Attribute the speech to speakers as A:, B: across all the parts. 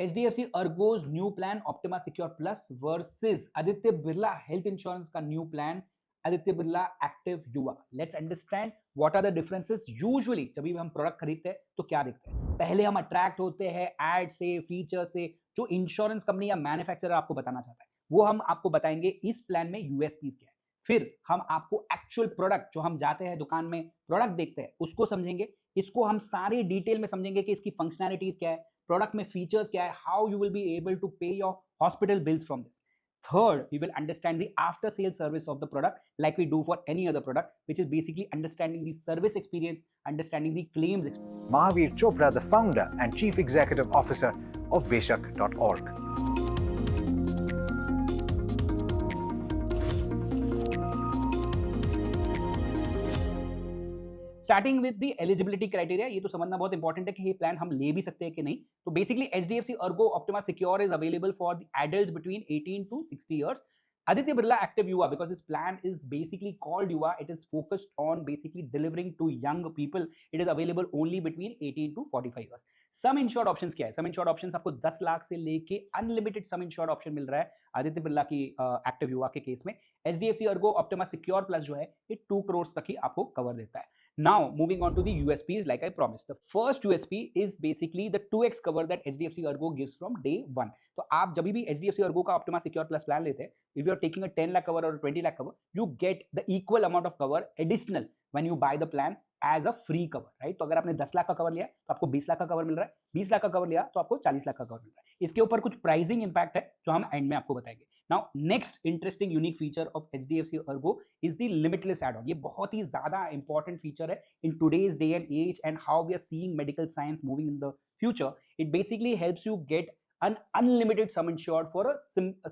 A: HDFC Ergo's new plan Optima Secure Plus versus Aditya Birla Health Insurance का new plan Aditya Birla Active Yuva. Let's understand what are the differences. Usually जब भी हम product खरीदते हैं तो क्या देखते हैं, पहले हम अट्रैक्ट होते हैं एड से, फीचर से, जो इंश्योरेंस कंपनी या मैन्युफैक्चरर आपको बताना चाहता है वो हम आपको बताएंगे इस प्लान में यूएसपीज क्या है। फिर हम आपको एक्चुअल प्रोडक्ट, जो हम जाते हैं दुकान में प्रोडक्ट देखते हैं उसको समझेंगे, इसको हम सारे डिटेल में समझेंगे कि इसकी फंक्शनैलिटीज क्या है, प्रोडक्ट में फीचर्स क्या है, how you will be able to pay your hospital bills from this. Third, we will understand the after sales service of the product like we do for any other product, which is basically understanding the service experience, understanding the claims experience.
B: Mahavir Chopra, the founder and chief executive officer of Beshak.org.
A: Starting with the eligibility criteria, ये तो समझना बहुत important है कि ये plan हम ले भी सकते हैं कि नहीं। तो basically HDFC Ergo optima secure is available for the adults between 18 to 60 years. Aditya Birla Active Yuva, because this plan is basically called Yuva, it is focused on basically delivering to young people. It is available only between 18 to 45 years. Sum insured options क्या है? Sum insured options आपको 10 लाख से लेके unlimited sum insured option मिल रहा है आदित्य बिरला की active युवा के केस में। HDFC Ergo Optima Secure Plus जो है ये 2 करोड़ तक ही आपको कवर देता है। Now moving on to the USPs, like I promised. The first USP is basically the 2x cover that HDFC Ergo gives from day one. तो आप जब भी HDFC Ergo का Optima Secure Plus plan लेते हैं, if you are taking a 10 lakh cover or a 20 lakh cover, you get the equal amount of cover additional when you buy the plan as a free cover, right? तो अगर आपने 10 लाख का cover लिया तो आपको 20 लाख का कवर मिल रहा है, 20 लाख का कवर लिया तो आपको 40 लाख का कवर मिल रहा है। इसके ऊपर कुछ प्राइसिंग इंपैक्ट है जो हम एंड में आपको बताएंगे। Now next interesting unique feature of HDFC Ergo is the limitless add on. ये बहुत ही ज्यादा इंपॉर्टेंट फीचर है in today's day and age and how we are seeing medical science moving in the future. It basically helps you get an unlimited sum insured for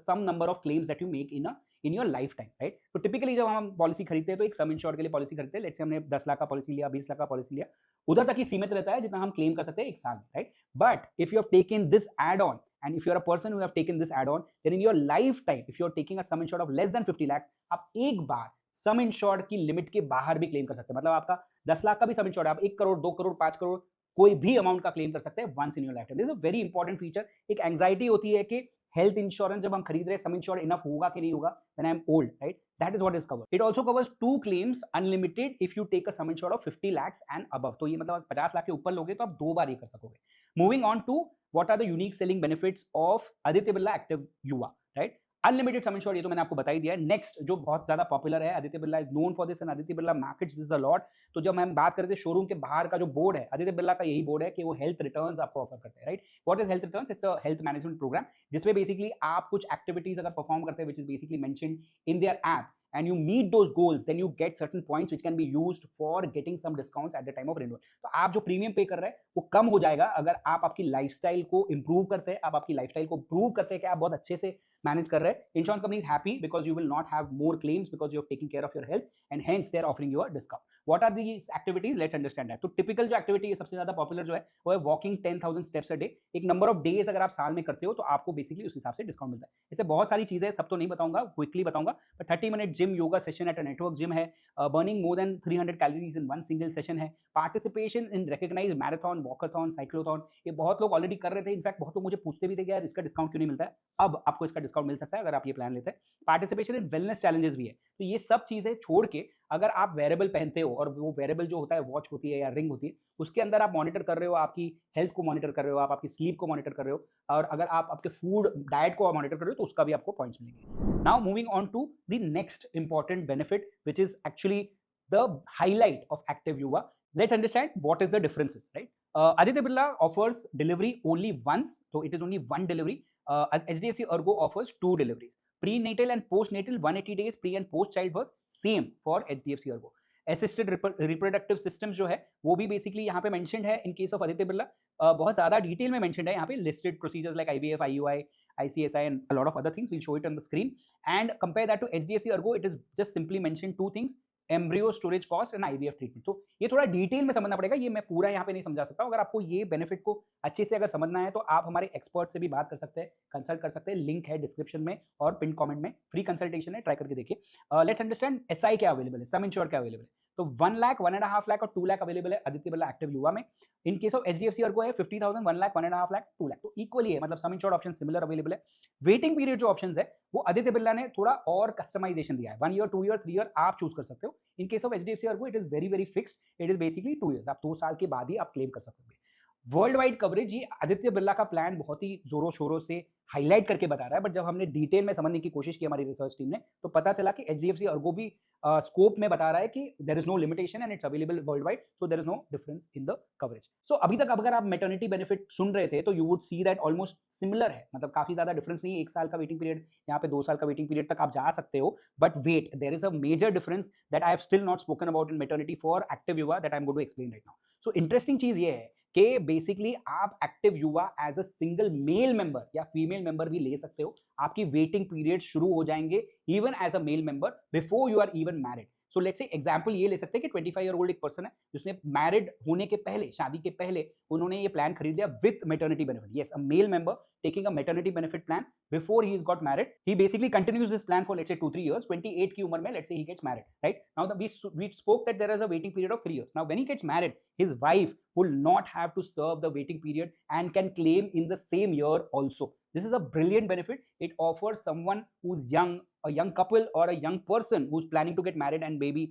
A: some number of claims that you make in your lifetime, right? तो typically जब हम policy खरीदते हैं तो एक सम insured के लिए policy खरीदते हैं, लेट्स से हमने 10 लाख का पॉलिसी लिया, 20 लाख का पॉलिसी लिया, उधर तक ही सीमित रहता है जितना हम क्लेम कर सकते हैं एक साल में, right? But if you have taken this add on and if you are a person who have taken this add on, then in your lifetime if you are taking a sum insured of less than 50 lakhs, आप एक बार सम insured की limit के बाहर भी claim कर सकते हैं। मतलब आपका 10 लाख का भी सम इंश्योर्ड है, आप 1 करोड़ 2 करोड़ 5 करोड़ कोई भी अमाउंट का क्लेम कर सकते हैं once in your lifetime. This is a very important feature. एक एंग्जाइटी होती है कि हेल्थ इंश्योरेंस जब हम खरीद रहे हैं, सम इंश्योर्ड इनफ होगा कि नहीं होगा when I am old, right? That is what is covered. It also covers 2 claims unlimited if you take a sum insured of 50 lakhs and above. तो ये मतलब 50 लाख के ऊपर लोगे तो आप 2 बार ये कर सकोगे। Moving on to what are the unique selling benefits of Aditya Birla active युवा, राइट? अनलिमिटेड सम इंश्योर्ड, ये तो मैंने आपको बता ही दिया है। नेक्स्ट जो बहुत ज्यादा पॉपुलर है, Aditya Birla is known for this and Aditya Birla markets this a lot. तो जब हम बात करते हैं शोरूम के बाहर का जो बोर्ड है, आदित्य बिरला का यही बोर्ड है कि वो हेल्थ रिटर्न्स आपको ऑफर करते हैं, right? What is health returns? It's a health management program जिसमें बेसिकली आप कुछ एक्टिविटीज अगर परफॉर्म करते हैं which is basically mentioned in their app and you meet those goals, then you get certain points which can be used for getting some discounts at the time of renewal. तो आप जो premium पे कर रहे हैं वो कम हो जाएगा अगर आप आपकी लाइफस्टाइल को इंप्रूव करते हैं, आप आपकी लाइफस्टाइल को प्रूव करते हैं कि आप बहुत अच्छे से मैनेज कर रहे हैं। Insurance company is happy because you will not have more claims because you have taking care of your health and hence they are offering you a discount. What are these activities? Let's understand that. तो typical जो activity है सबसे ज्यादा popular जो है वो है walking 10,000 steps a day. एक नंबर ऑफ डेज अगर आप साल में करते हो तो आपको बेसिकली उस हिसाब से डिस्काउंट मिलता है। इससे बहुत सारी चीजें, सब तो नहीं बताऊंगा, क्विकली बताऊंगा। But 30 minute gym yoga session at a network gym है, burning more than 300 calories in one single session है, participation in recognised marathon, walkathon, cyclothon, ये बहुत लोग ऑलरेडी कर रहे थे। इनफैक्ट बहुत लोग मुझे पूछते भी थे कि यार इसका डिस्काउंट क्यों नहीं मिलता है। अब आपको इसका डिस्काउंट मिल सकता है अगर आप ये प्लान लेते हैं। पार्टिसिपेशन इन वेलनेस चैलेंजेस भी है। तो ये सब चीजें छोड़ के अगर आप वेरेबल पहनते हो, और वो वेरेबल जो होता है वॉच होती है या रिंग होती है, उसके अंदर आप मॉनिटर कर रहे हो, आपकी हेल्थ को मॉनिटर कर रहे हो, आप आपकी स्लीप को मॉनिटर कर रहे हो, और अगर आप आपके फूड डाइट को मॉनिटर कर रहे हो तो उसका भी आपको पॉइंट्स मिलेंगे। Now moving on to the next important benefit which is actually the highlight of Active Yuva. Let's understand what is the differences, right? Aditya Birla offers delivery only once, so it is only one delivery. HDFC Ergo offers 2 deliveries, prenatal and postnatal, 180 days pre and post childbirth, same for HDFC Ergo. Assisted reproductive systems जो है वो भी basically यहाँ पे mentioned है in case of Aditya Birla. बहुत ज्यादा detail में मेंशन्ड है यहाँ पे, listed procedures like IVF, IUI, ICSI and a lot of other things. We'll show it on the screen and compare that to HDFC Ergo. It is just simply mentioned 2 things, embryo storage cost and IVF treatment. तो ये थोड़ा detail में समझना पड़ेगा, ये मैं पूरा यहाँ पे नहीं समझा सकता। अगर आपको ये बेनिफिट को अच्छे से अगर समझना है तो आप हमारे एक्सपर्ट से भी बात कर सकते हैं, कंसल्ट कर सकते हैं। लिंक है डिस्क्रिप्शन में और पिन कमेंट में, फ्री कंसल्टेशन है, ट्राई करके देखिए। लेट्स अंडरस्टैंड SI क्या अवेलेबल है, सम इंश्योर क्या अवेलेबल है। तो 1 लाख, 1.5 लाख और 2 लाख अवेलेबल है आदित्य बिरला एक्टिव युवा में। इन केस ऑफ एचडीएफसी अर्गो है 50,000, 1 लाख, 1.5 लाख, 2 लाख, तो इक्वली है, मतलब सम इंश्योर्ड ऑप्शन सिमिलर अवेलेबल है। वेटिंग पीरियड जो ऑप्शन है वो आदित्य बिरला ने थोड़ा और कस्टमाइजेशन दिया है, 1 ईयर, 2 ईयर, 3 ईयर आप चूज कर सकते हो। इन case of HDFC Ergo it is very very fixed, it is basically 2 years, आप 2 साल के बाद ही आप क्लेम कर सकते हो। वर्ल्ड वाइड कवरेज, ये आदित्य बिरला का प्लान बहुत ही जोरों शोरों से हाईलाइट करके बता रहा है, बट जब हमने डिटेल में समझने की कोशिश की हमारी रिसर्च टीम ने, तो पता चला कि एचडीएफसी अर्गो भी स्कोप में बता रहा है कि there is no limitation and it's available world wide, so there is no difference in the coverage. So अभी तक अगर आप मैटरनिटी बेनिफिट सुन रहे थे तो you would see that almost similar है, मतलब काफी ज्यादा डिफरेंस नहीं है, 1 साल का वेटिंग पीरियड, यहाँ पे 2 साल का वेटिंग पीरियड तक आप जा सकते हो। But wait, there is a major difference that I have still not spoken about in maternity for active Yuva, that I am going to explain right now. So interesting चीज ये है कि बेसिकली आप active Yuva as a single male member या female member भी ले सकते हो। आपकी वेटिंग पीरियड शुरू हो जाएंगे even as a male member before you are even married. So let's say example ये ले सकते हैं कि 25 ईयर ओल्ड एक पर्सन है जिसने मैरिड होने के पहले, शादी के पहले उन्होंने ये प्लान खरीद लिया with maternity benefit. Yes, a male member taking a maternity benefit plan before he's got married, he basically continues this plan for let's say 2-3 years, 28 की उम्र में let's say he gets married, right? Now we spoke that there is a waiting period of 3 years. Now when he gets married, his wife will not have to serve the waiting period and can claim in the same year also. This is a brilliant benefit. It offers someone who's young, a young couple or a young person who's planning to get married and maybe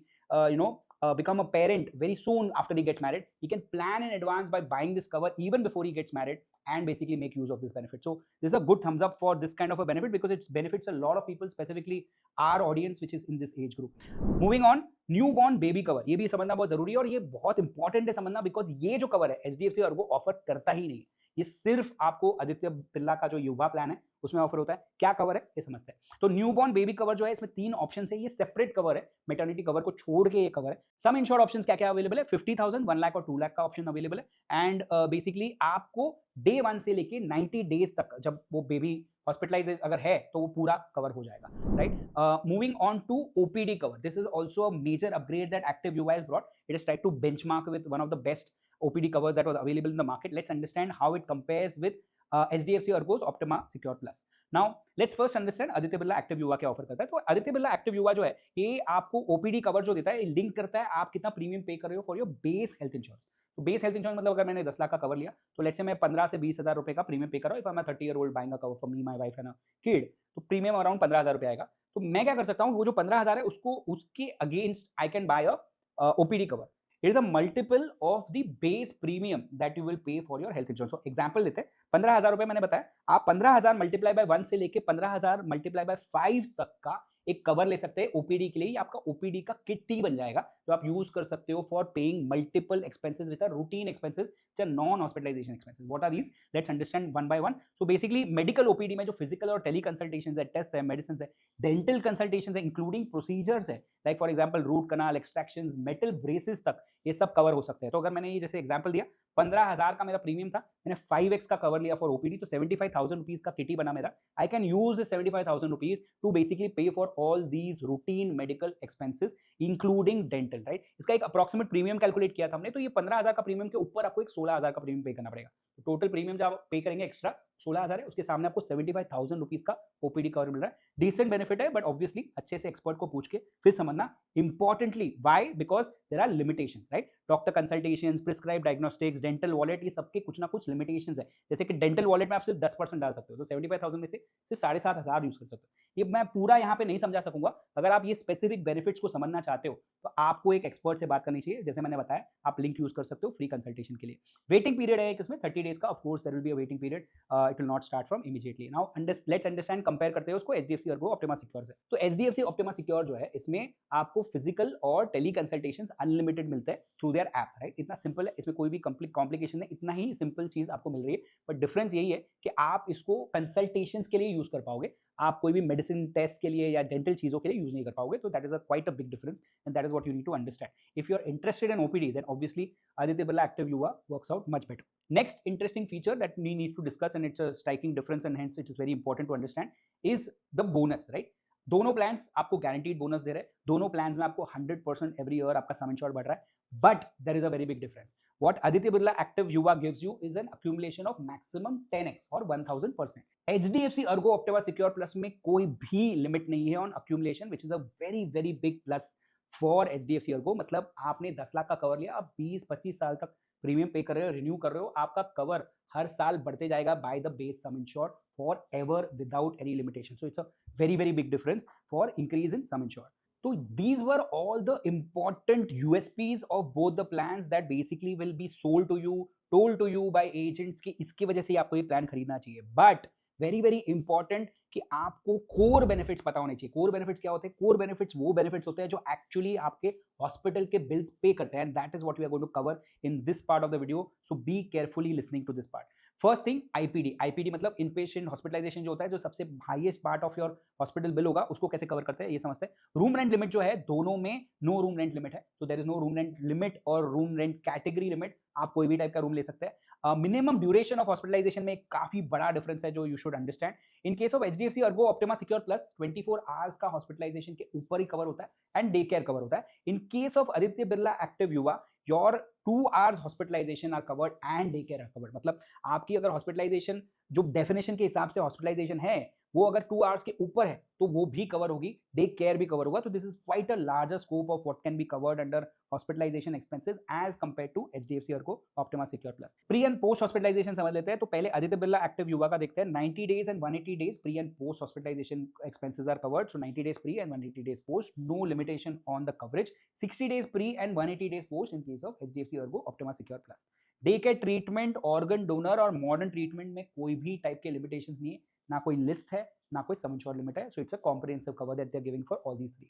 A: become a parent very soon after he gets married. He can plan in advance by buying this cover even before he gets married and basically make use of this benefit. So this is a good thumbs up for this kind of a benefit because it benefits a lot of people, specifically our audience which is in this age group. Moving on, newborn baby cover, ये भी समझना बहुत जरूरी है और ये बहुत important है समझना, बिकॉज ये जो कवर है एचडीएफसी अर्गो ऑफर करता ही नहीं है, ये सिर्फ आपको आदित्य बिरला का जो युवा प्लान है उसमें ऑफर होता है। क्या कवर है ये समझते हैं। तो न्यूबॉर्न बेबी कवर जो है इसमें 3 ऑप्शन है, ये सेपरेट कवर है, मैटरनिटी कवर को छोड़ के ये कवर है। सम इंश्योर्ड ऑप्शंस क्या क्या अवेलेबल है, 50,000, 1 लाख और 2 लाख का ऑप्शन अवेलेबल है। एंड बेसिकली आपको डे 1 से लेके 90 डेज तक जब वो बेबी हॉस्पिटलाइज अगर है तो वो पूरा कवर हो जाएगा, right. Moving on to OPD cover, this is also a major upgrade that active Yuva has brought. It is tried to benchmark with one of the best OPD covers that was available in the market. Let's understand how it compares with HDFC Ergo's Optima Secure Plus. Now let's first understand Aditya Birla active युवा क्या offer करता है। तो Aditya Birla active युवा जो है ये आपको OPD कवर जो देता है, लिंक करता है आप कितना प्रीमियम पे कर रहे हो for your base health insurance. तो बेस हेल्थ इंश्योरेंस मतलब अगर मैंने 10 लाख का कवर लिया तो लेट्स से मैं 15 से 20 हजार रुपए का प्रीमियम पे कर रहा हूँ। If I am 30 year old buying a cover for me, my wife and a kid, तो प्रीमियम अराउंड 15,000 रुपए आएगा। तो मैं क्या कर सकता हूँ, वो जो 15,000 है उसको उसके against I can buy a OPD cover. It is a multiple of the base premium that you will pay for your health insurance. So example लेते हैं, 15,000 रुपए मैंने बताया, आप 15,000 मल्टीप्लाई बाय 1 से लेके 15,000 मल्टीप्लाई बाय 5 तक का एक कवर ले सकते हैं ओपीडी के लिए। आपका ओपीडी का किट ही बन जाएगा जो आप यूज कर सकते हो for paying multiple expenses with routine expenses non hospitalization expenses. What are these, let's understand one by one. So basically medical OPD में जो फिजिकल और टेली कंसल्टेशन है, टेस्ट है, मेडिसिन है, डेंटल कंसल्टेशन है, इंक्लूडिंग प्रोसीजर्स है, like for example root canal, extraction, metal braces तक ये सब कवर हो सकते हैं। तो अगर मैंने ये जैसे एग्जाम्पल दिया, 15,000 का मेरा प्रीमियम था, मैंने 5x का कवर लिया फॉर ओपीडी, तो 75,000 रुपीज का किटी बना मेरा। I can use 75,000 rupees to basically pay for all these routine medical expenses including dental, right. इसका एक अप्रॉक्सिमेट प्रीमियम कैलकुलेट किया था हमने, तो ये 15,000 का प्रीमियम के ऊपर आपको एक 16,000 का प्रीमियम पे करना पड़ेगा। तो टोटल प्रीमियम जो आप पे करेंगे एक्स्ट्रा 16,000 है, उसके सामने आपको 75,000 रुपीज का ओपीडी कवर मिल रहा है। डिसेंट बेनिफिट है, बट ऑब्वियसली अच्छे से एक्सपर्ट को पूछ के फिर समझना। Importantly why, because there are limitations, right. Doctor consultations, prescribe diagnostics, dental wallet, ये सबके कुछ ना कुछ लिमिटेशंस है। जैसे कि डेंटल वॉलेट में आप सिर्फ 10% डाल सकते हो, तो 75,000 में से सिर्फ 7,500 यूज कर सकते हो। ये मैं पूरा यहाँ पे नहीं समझा सकूंगा। अगर आप ये स्पेसिफिक बेनिफिट्स को समझना चाहते हो तो आपको एक एक्सपर्ट से बात करनी चाहिए। जैसे मैंने बताया, आप लिंक यूज कर सकते हो फ्री कंसल्टेशन के लिए। वेटिंग पीरियड है इसमें 30 डेज का, of course there will be a waiting period, it will not start from immediately. Now let's understand, compare करते हैं उसको एचडीएफसी अर्गो ऑप्टिमा सिक्योर से। तो एचडीएफसी ऑप्टिमा सिक्योर जो है इसमें आपको फिजिकल और टेली कंसल्टेशंस अनलिमिटेड मिलते हैं थ्रू देयर ऐप, राइट। इतना सिंपल है, इसमें कोई भी कॉम्प्लिकेशन नहीं, इतना ही सिंपल चीज आपको मिल रही है। बट डिफरेंस यही है कि आप इसको कंसल्टेशंस के लिए यूज कर पाओगे, आप कोई भी मेडिसिन टेस्ट के लिए या डेंटल चीजों के लिए यूज नहीं कर पाओगे। तो that is quite a big difference and that is what you need to understand. If you are interested in OPD then obviously Aditya Birla active Yuva works out much better. Next interesting feature that we need to discuss and it's a striking difference and hence it is very important to understand is the bonus, right. दोनों plans आपको guaranteed bonus दे रहे हैं, दोनों plans में आपको 100% every year आपका सम insured बढ़ रहा है, but there is a very big difference. What Aditya Birla Active Yuva gives you is an accumulation of maximum 10x or 1000%. HDFC Ergo Optima Secure Plus में कोई भी लिमिट नहीं है on accumulation, which is a very very big plus for HDFC Ergo। मतलब आपने 10 लाख का cover लिया, आप 20-25 साल तक प्रीमियम पे कर रहे हो, रिन्यू कर रहे हो, आपका कवर हर साल बढ़ते जाएगा by the base some insured for ever without any limitation. So it's a very big difference for increase in sum insured. So these were all the important USPs of both the plans that basically will be sold to you, told to you by agents कि इसकी वजह से आपको ये plan खरीदना चाहिए. But very important कि आपको कोर बेनिफिट्स पता होने चाहिए. कोर बेनिफिट्स क्या होते हैं? कोर बेनिफिट्स वो बेनिफिट्स होते हैं जो एक्चुअली आपके हॉस्पिटल के बिल्स पे करते हैं, and that is what we are going to cover in this part of the video. So be carefully listening to this part. First thing, IPD मतलब इन पेशेंट हॉस्पिटलाइजेशन जो होता है, जो सबसे highest part of your hospital bill होगा, उसको कैसे cover करते हैं ये समझते हैं. रूम रेंट लिमिट जो है, दोनों में नो रूम रेंट लिमिट है. तो there is no room rent limit और रूम रेंट कैटेगरी लिमिट. आप कोई भी टाइप का रूम ले सकते हैं. मिनिमम ड्यूरेशन ऑफ हॉस्पिटलाइजेशन में काफी बड़ा डिफरेंस है जो you should understand. In case of HDFC Ergo optima Secure plus 24 hours का हॉस्पिटलाइजेशन के ऊपर ही कवर होता है एंड डे केयर कवर होता है. In case of Aditya Birla active Yuva, your 2 hours hospitalisation are covered and day care are covered. मतलब आपकी अगर हॉस्पिटलाइजेशन जो डेफिनेशन के हिसाब से हॉस्पिटलाइजेशन है वो अगर 2 hours के ऊपर है तो वो भी कवर होगी, डे केयर भी कवर होगा. तो this is quite a larger scope of what can be covered under hospitalization expenses as compare to HDFC Ergo optima Secure plus. Pre and post hospitalization समझ लेते हैं. तो पहले आदित्य बिरला एक्टिव युवा का देखते हैं. 90 days and 180 days pre and post hospitalization expenses are covered. So 90 days pre and 180 days post, no limitation on the coverage. 60 days pre and 180 days post in case of HDFC Ergo optima Secure plus. Day care treatment, organ donor और modern treatment में कोई भी type के limitations नहीं है, ना कोई list है, ना कोई सम इंश्योर्ड लिमिट है. So it's a comprehensive cover that they are giving for all these three.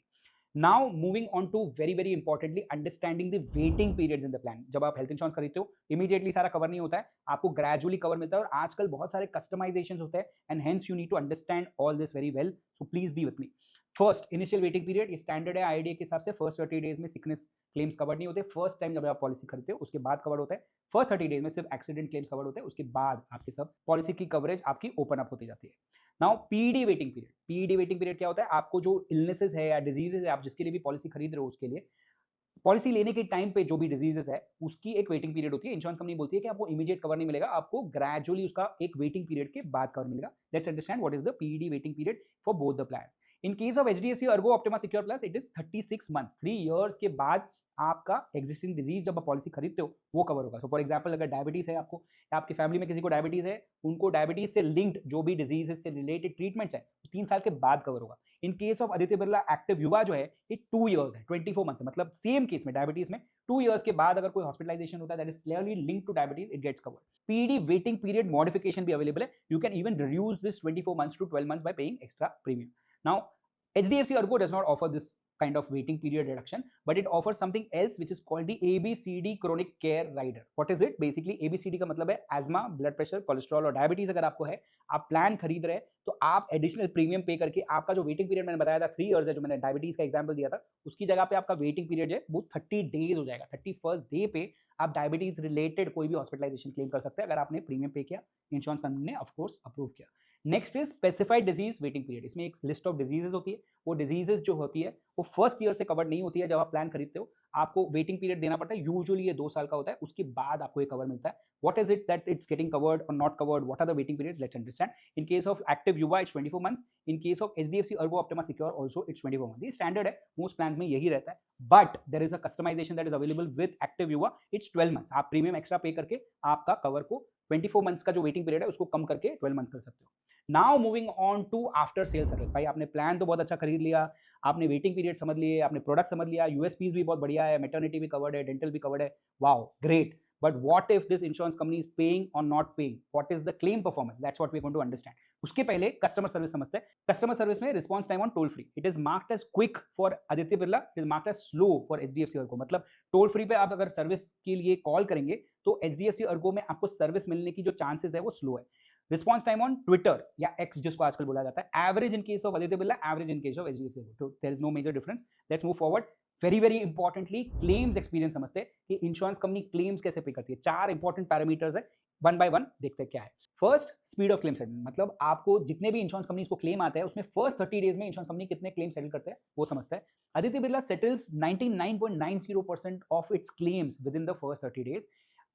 A: Now moving on to very importantly understanding the waiting periods in the plan. जब आप हेल्थ इंश्योरेंस खरीदते हो, immediately सारा cover नहीं होता है, आपको ग्रेजुअली कवर मिलता है और आजकल बहुत सारे कस्टमाइजेशंस होते हैं and hence you need to understand all this very well. So please be with me. First, initial waiting period. ये स्टैंडर्ड है आईडीए के हिसाब से. फर्स्ट 30 days में सिकनेस क्लेम्स कवर नहीं होते. फर्स्ट टाइम जब आप पॉलिसी खरीदते हो उसके बाद कवर होता है. फर्स्ट 30 days में सिर्फ एक्सीडेंट क्लेम्स कवर होते हैं, उसके बाद आपके सब पॉलिसी की कवरेज आपकी ओपन अप होती जाती है. Now PD waiting period. PD waiting period क्या होता है? आपको जो इलनेसेस है या डिजीजेस है, आप जिसके लिए भी पॉलिसी खरीद रहे हो, उसके लिए पॉलिसी लेने के टाइम पे जो भी डिजीजेस है उसकी एक वेटिंग पीरियड होती है. इंश्योरेंस कंपनी बोलती है कि आपको इमीडिएट कवर नहीं मिलेगा, आपको ग्रेजुअली उसका एक वेटिंग पीरियड के बाद कवर मिलेगा. Let's understand what is the PD waiting period for both the plan. In case of HDFC Ergo optima Secure plus, it is 36 months. 3 years के बाद आपका एग्जिस्टिंग डिजीज जब आप पॉलिसी खरीदते हो वो कवर होगा. सो फॉर एग्जांपल, अगर डायबिटीज है आपको, या आपकी फैमिली में किसी को डायबिटीज है, उनको डायबिटीज से लिंक्ड जो भी डिजीज से रिलेटेड ट्रीटमेंट्स है 3 साल के बाद कवर होगा. इन case of Aditya Birla active युवा जो है, ये 2 years है, 24 months है. मतलब सेम केस में डायबिटीज में 2 years के बाद अगर कोई हॉस्पिटलाइजेशन होता है that is clearly linked to diabetes, it gets covered. PD waiting period modification भी अवेलेबल है. You can even reduce this 24 months to 12 months by paying extra premium. Now HDFC Ergo does not offer this kind of waiting period reduction, but it offers something else which is called the ABCD chronic care rider. What is it? Basically ABCD का मतलब है asthma, blood pressure, cholesterol और diabetes. अगर आपको है, आप plan खरीद रहे हैं, तो आप एडिशनल प्रीमियम पे करके आपका जो वेटिंग पीरियड मैंने बताया था 3 years है, जो मैंने डायबिटीज का एग्जांपल दिया था, उसकी जगह पे आपका वेटिंग पीरियड है वो 30 days हो जाएगा. 31st डे पे आप डायबिटीज रिलेटेड कोई भी हॉस्पिटलाइजेशन क्लेम कर सकते हैं अगर आपने प्रीमियम पे किया, इंश्योरेंस कंपनी ने ऑफ कोर्स अप्रूव किया. Next is specified disease waiting period. इसमें एक लिस्ट ऑफ डिजीजेस होती है. वो डिजीजेस जो होती है वो फर्स्ट ईयर से कवर नहीं होती है. जब आप प्लान खरीदते हो आपको वेटिंग पीरियड देना पड़ता है. यूजुअली ये 2 साल का होता है, उसके बाद आपको ये कवर मिलता है. What is it that it's getting covered और not covered? What are the waiting period? Let's understand. In case of active Yuva it's 24 months. In case of HDFC Ergo optima secure also it's 24 months. ये standard है, most plan में यही रहता है. But there is a customisation that is available with active Yuva. It's 12 months. आप premium extra pay करके आपका cover को 24 months का जो वेटिंग पीरियड है उसको कम करके 12 months कर सकते हो. Now moving on to after sale service. भाई आपने प्लान तो बहुत अच्छा खरीद लिया, आपने वेटिंग पीरियड समझ लिए, आपने प्रोडक्ट समझ लिया, यूएसपीज भी बहुत बढ़िया है, मैटरनिटी भी कवर्ड है, डेंटल भी कवर्ड है, wow great. But what if this insurance company is paying और not paying? What is the claim performance? That's what we want to understand. उसके पहले कस्टमर सर्विस समझते हैं. कस्टमर सर्विस में response time on toll free, it is marked as quick for Aditya Birla, it is marked as slow for HDFC Ergo. मतलब toll free पे आप अगर service के लिए कॉल करेंगे तो एचडीएफसी अर्गो में आपको सर्विस मिलने की जो चांसेस है वो स्लो है. रिस्पॉन्स टाइम ऑन ट्विटर या एक्स जिसको आजकल बोला जाता है, average in case of Aditya Birla, average in case of HDFC Ergo. तो there is no major difference. Let's move forward. Very importantly claims experience समझते हैं कि इंश्योरेंस कंपनी क्लेम्स कैसे पे करती है. 4 इंपॉर्टेंट पैरामीटर्स है, वन बाय वन देखते हैं क्या है. First, speed of claim settlement. मतलब आपको जितने भी इंश्योरेंस कंपनीज को क्लेम आता है उसमें फर्स्ट 30 days में इंश्योरेंस कंपनी कितने क्लेम सेटल करते हैं वो समझते हैं. Aditya Birla settles 99.90% of its claims with in the first 30 days.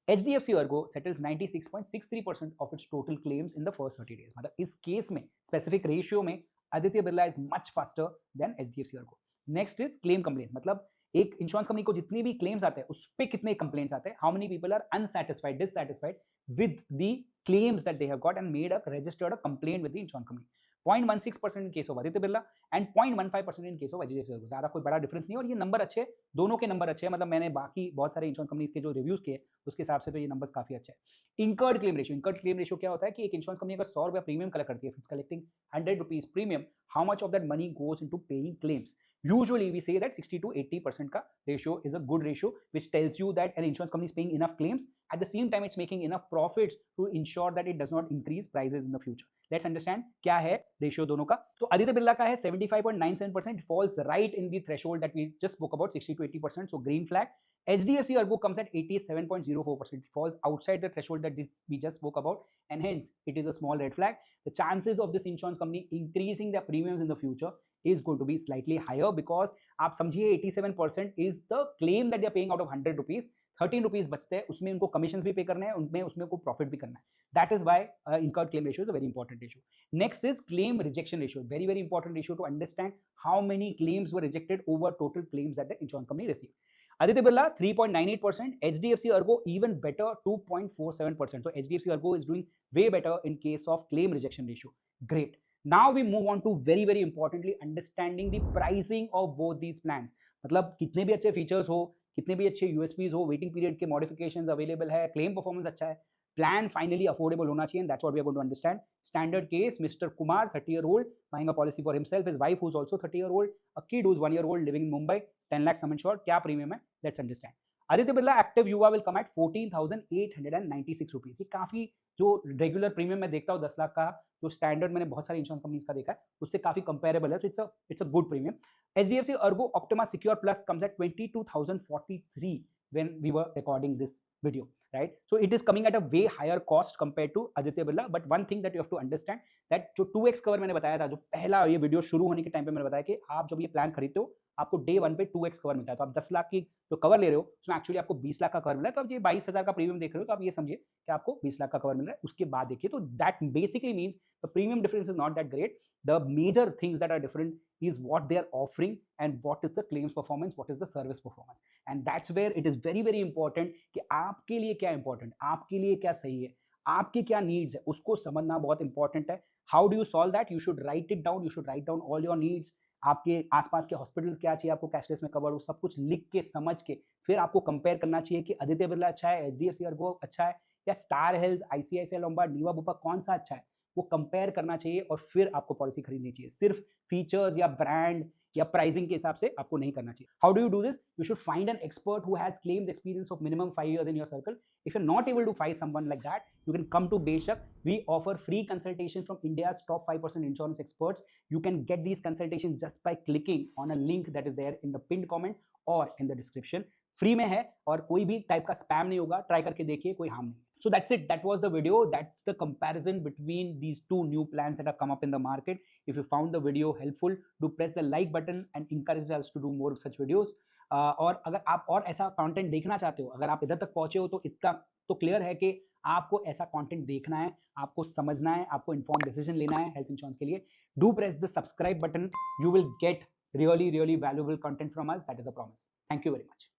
A: HDFC Ergo settles 96.63% of its total claims in the first 30 days. मतलब इस केस में स्पेसिफिक रेशियो में Aditya Birla is much faster than HDFC Ergo. Next is claim complain. मतलब एक insurance company को जितने भी claims आते हैं उस पे कितने कंप्लेंट्स आते हैं, how many people are unsatisfied dissatisfied with the claims that they have got and made a registered a complaint with the insurance company. 0.16% in case of Aditya Birla and 0.15% in case of HDFC Urgo. ज़्यादा कोई बड़ा difference नहीं है और ये number अच्छे, दोनों के नंबर अच्छे हैं, मतलब मैंने बाकी बहुत सारे इंश्योरेंस कंपनी के जो रिव्यूज किए उसके हिसाब से तो ये नंबर्स काफी अच्छे हैं। इंकर्ड क्लेम रेशियो क्या होता है कि एक इंश्योरेंस कंपनी अगर 100 रुपया प्रीमियम कलेक्ट करती है, collecting 100 rupees premium, how much of that money goes into paying claims? Usually we say that 60 to 80% का ratio is a good ratio which tells you that an insurance company is paying enough claims, at the same time it's making enough profits to ensure that it does not increase prices in the future. Let's understand क्या है ratio दोनों का। तो आदित्य बिरला का है 75.97%, falls right in the threshold that we just spoke about, 60 to 80%, so green flag. HDFC Urgo comes at 87.04%, falls outside the threshold that we just spoke about, and hence it is a small red flag. The chances of this insurance company increasing their premiums in the future is going to be slightly higher because आप समझिए 87% is the claim that they are paying out of 100 rupees, 13 rupees बचते हैं, उसमें उनको commission भी पे करने हैं, उनमें उसमें को प्रॉफिट भी करना है. That is why incurred claim ratio is a very important ratio. Next is claim rejection ratio, very very important ratio to understand how many claims were rejected over total claims that the insurance company received. Aditya Birla 3.98%, HDFC Urgo even better 2.47%. So HDFC Urgo is doing way better in case of claim rejection ratio. Great. Now we move on to very very importantly understanding the pricing of both these plans. मतलब कितने भी अच्छे features हो, कितने भी अच्छे USPs हो, waiting period के मॉडिफिकेशंस अवेलेबल है, क्लेम परफॉर्मेंस अच्छा है, प्लान फाइनली अफोर्डेबल होना चाहिए, that's what we are going to understand. Standard case, mister Kumar 30-year-old buying a policy for himself, his wife who's also 30-year-old, a kid who's 1-year-old living in Mumbai, 10 lakh sum insured. क्या premium है, let's understand. Aditya Birla active युवा will come eight 14,896 rupees. ये काफी जो regular premium मैं देखता हूँ 10 लाख का, जो स्टैंडर्ड मैंने बहुत सारी इंश्योरेंस कंपनीज का देखा है, उससे काफी कंपेरेबल है, तो it's a good premium. HDFC Urgo Optima Secure Plus comes at 22,043 when we were recording this video, right? So it is coming at a way higher cost compared to Aditya Birla, but one thing that you have to understand that जो 2x cover मैंने बताया था, जो पहला ये video शुरू होने के टाइम पे मैंने बताया कि आप जब ये प्लान खरीदते हो आपको डे 1 पे 2x कवर मिलता है, तो आप 10 लाख की जो कवर ले रहे हो उसमें एक्चुअली आपको 20 लाख का कवर मिल रहा है, तो आप ये 22,000 का प्रीमियम देख रहे हो, तो आप ये समझिए कि आपको 20 लाख का कवर मिल रहा है. उसके बाद देखिए तो that basically means the premium difference is not that great. The major things that are different is what they are offering and what is the claims performance, what is the service performance, and that's where it is very very important कि आपके लिए क्या important, आपके लिए क्या सही है, आपके क्या needs है, उसको समझना बहुत important है. How do you solve that? You should write it down. You should write down all your needs. आपके आसपास के हॉस्पिटल्स क्या चाहिए आपको कैशलेस में कवर हो, सब कुछ लिख के समझ के फिर आपको कंपेयर करना चाहिए कि आदित्य बिरला अच्छा है, HDFC Urgo अच्छा है, या star health, ICICI Lombard, Niva Bupa कौन सा अच्छा है, वो कंपेयर करना चाहिए और फिर आपको पॉलिसी खरीदनी चाहिए. सिर्फ फीचर्स या ब्रांड या प्राइसिंग के हिसाब से आपको नहीं करना चाहिए. How do you do this? You should find an expert who has claims experience of minimum 5 years in your circle. If you're not able to find someone like that, you can come to Beshak. We offer free consultations from India's top 5% insurance experts. You can get these consultations just by clicking on a link that is there in the pinned comment or in the description. Free में है और कोई भी type का spam नहीं होगा, try करके देखिए, कोई हार्म नहीं. So that's it. That was the video. That's the comparison between these two new plans that have come up in the market. If you found the video helpful, do press the like button and encourage us to do more such videos. और अगर आप और ऐसा content देखना चाहते हो, अगर आप इधर तक पहुंचे हो तो इतना तो क्लियर है कि आपको ऐसा कंटेंट देखना है, आपको समझना है, आपको इन्फॉर्म डिसीजन लेना है हेल्थ इंश्योरेंस के लिए. Do press the subscribe button. You will get really really valuable content from us. That is a promise. Thank you very much.